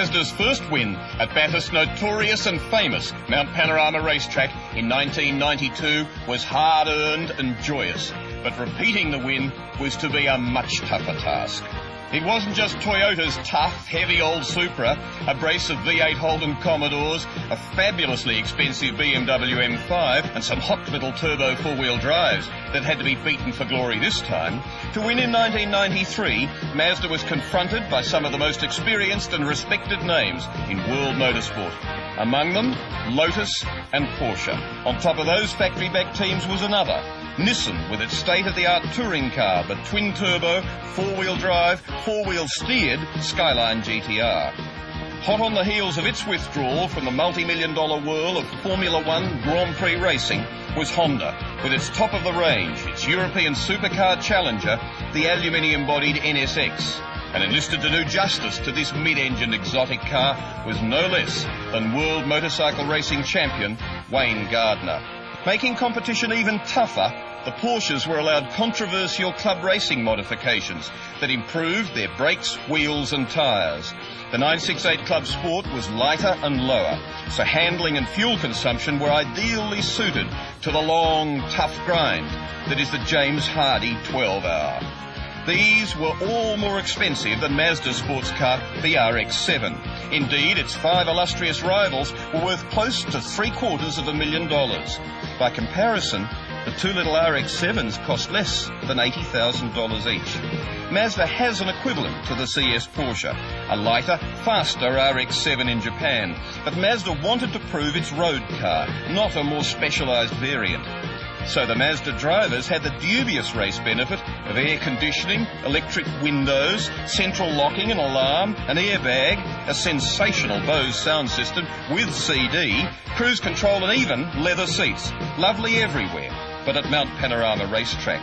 Mazda's first win at Bathurst's notorious and famous Mount Panorama racetrack in 1992 was hard-earned and joyous, but repeating the win was to be a much tougher task. It wasn't just Toyota's tough, heavy old Supra, a brace of V8 Holden Commodores, a fabulously expensive BMW M5 and some hot little turbo four-wheel drives that had to be beaten for glory this time. To win in 1993, Mazda was confronted by some of the most experienced and respected names in world motorsport. Among them, Lotus and Porsche. On top of those factory-backed teams was another, Nissan, with its state-of-the-art touring car, the twin-turbo, four-wheel drive, four-wheel steered Skyline GTR. Hot on the heels of its withdrawal from the multi-million-dollar whirl of Formula One Grand Prix racing was Honda, with its top-of-the-range, its European supercar challenger, the aluminium-bodied NSX. And enlisted to do justice to this mid-engined exotic car was no less than world motorcycle racing champion Wayne Gardner. Making competition even tougher, the Porsches were allowed controversial club racing modifications that improved their brakes, wheels and tyres. The 968 Club Sport was lighter and lower, so handling and fuel consumption were ideally suited to the long, tough grind that is the James Hardy 12-hour. These were all more expensive than Mazda's sports car, the RX-7. Indeed, its five illustrious rivals were worth close to $750,000. By comparison, the two little RX-7s cost less than $80,000 each. Mazda has an equivalent to the CS Porsche, a lighter, faster RX-7 in Japan, but Mazda wanted to prove its road car, not a more specialised variant. So the Mazda drivers had the dubious race benefit of air conditioning, electric windows, central locking and alarm, an airbag, a sensational Bose sound system with CD, cruise control and even leather seats. Lovely everywhere, but at Mount Panorama racetrack.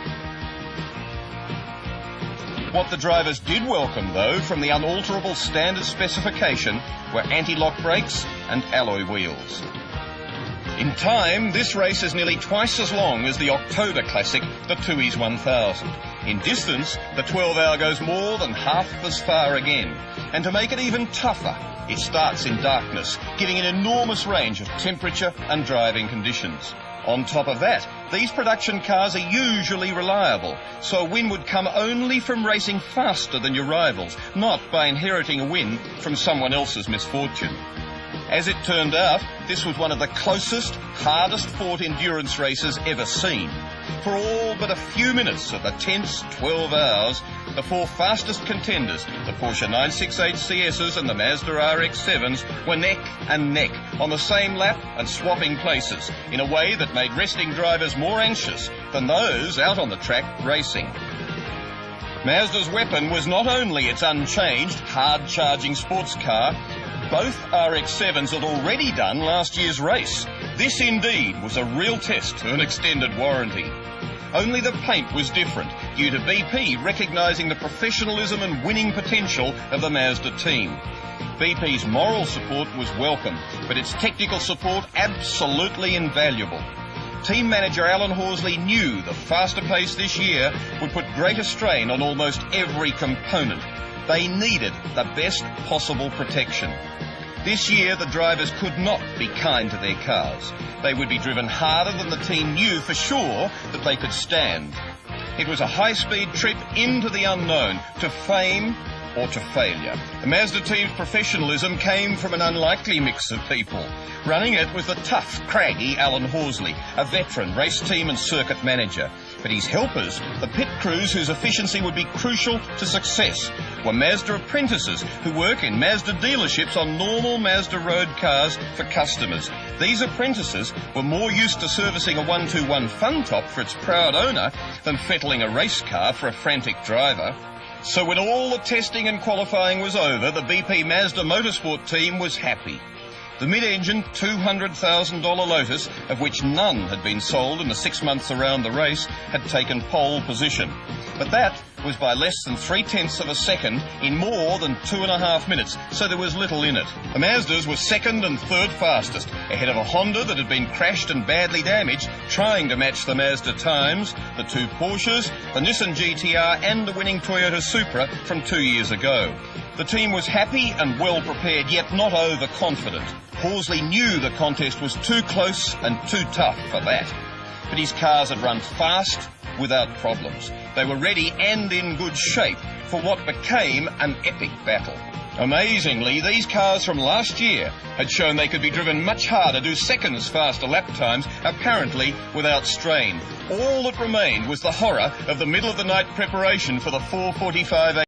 What the drivers did welcome, though, from the unalterable standard specification were anti-lock brakes and alloy wheels. In time, this race is nearly twice as long as the October classic, the Tooheys 1000. In distance, the 12-hour goes more than half as far again. And to make it even tougher, it starts in darkness, giving an enormous range of temperature and driving conditions. On top of that, these production cars are usually reliable, so a win would come only from racing faster than your rivals, not by inheriting a win from someone else's misfortune. As it turned out, this was one of the closest, hardest-fought endurance races ever seen. For all but a few minutes of the tense 12 hours, the four fastest contenders, the Porsche 968 CSs and the Mazda RX-7s, were neck and neck on the same lap and swapping places in a way that made resting drivers more anxious than those out on the track racing. Mazda's weapon was not only its unchanged, hard-charging sports car. Both RX-7s had already done last year's race. This indeed was a real test to an extended warranty. Only the paint was different, due to BP recognising the professionalism and winning potential of the Mazda team. BP's moral support was welcome, but its technical support absolutely invaluable. Team manager Alan Horsley knew the faster pace this year would put greater strain on almost every component. They needed the best possible protection. This year, the drivers could not be kind to their cars. They would be driven harder than the team knew for sure that they could stand. It was a high-speed trip into the unknown, to fame or to failure. The Mazda team's professionalism came from an unlikely mix of people. Running it was the tough, craggy Alan Horsley, a veteran race team and circuit manager. But his helpers, the pit crews whose efficiency would be crucial to success, were Mazda apprentices who work in Mazda dealerships on normal Mazda road cars for customers. These apprentices were more used to servicing a 121 fun top for its proud owner than fettling a race car for a frantic driver. So when all the testing and qualifying was over, the BP Mazda Motorsport team was happy. The mid-engine $200,000 Lotus, of which none had been sold in the 6 months around the race, had taken pole position. But that was by less than 3/10 of a second in more than 2.5 minutes, so there was little in it. The Mazdas were second and third fastest, ahead of a Honda that had been crashed and badly damaged, trying to match the Mazda times, the two Porsches, the Nissan GT-R and the winning Toyota Supra from 2 years ago. The team was happy and well prepared, yet not overconfident. Horsley knew the contest was too close and too tough for that. But his cars had run fast without problems. They were ready and in good shape for what became an epic battle. Amazingly, these cars from last year had shown they could be driven much harder, do seconds faster lap times, apparently without strain. All that remained was the horror of the middle of the night preparation for the 4:45 a.m.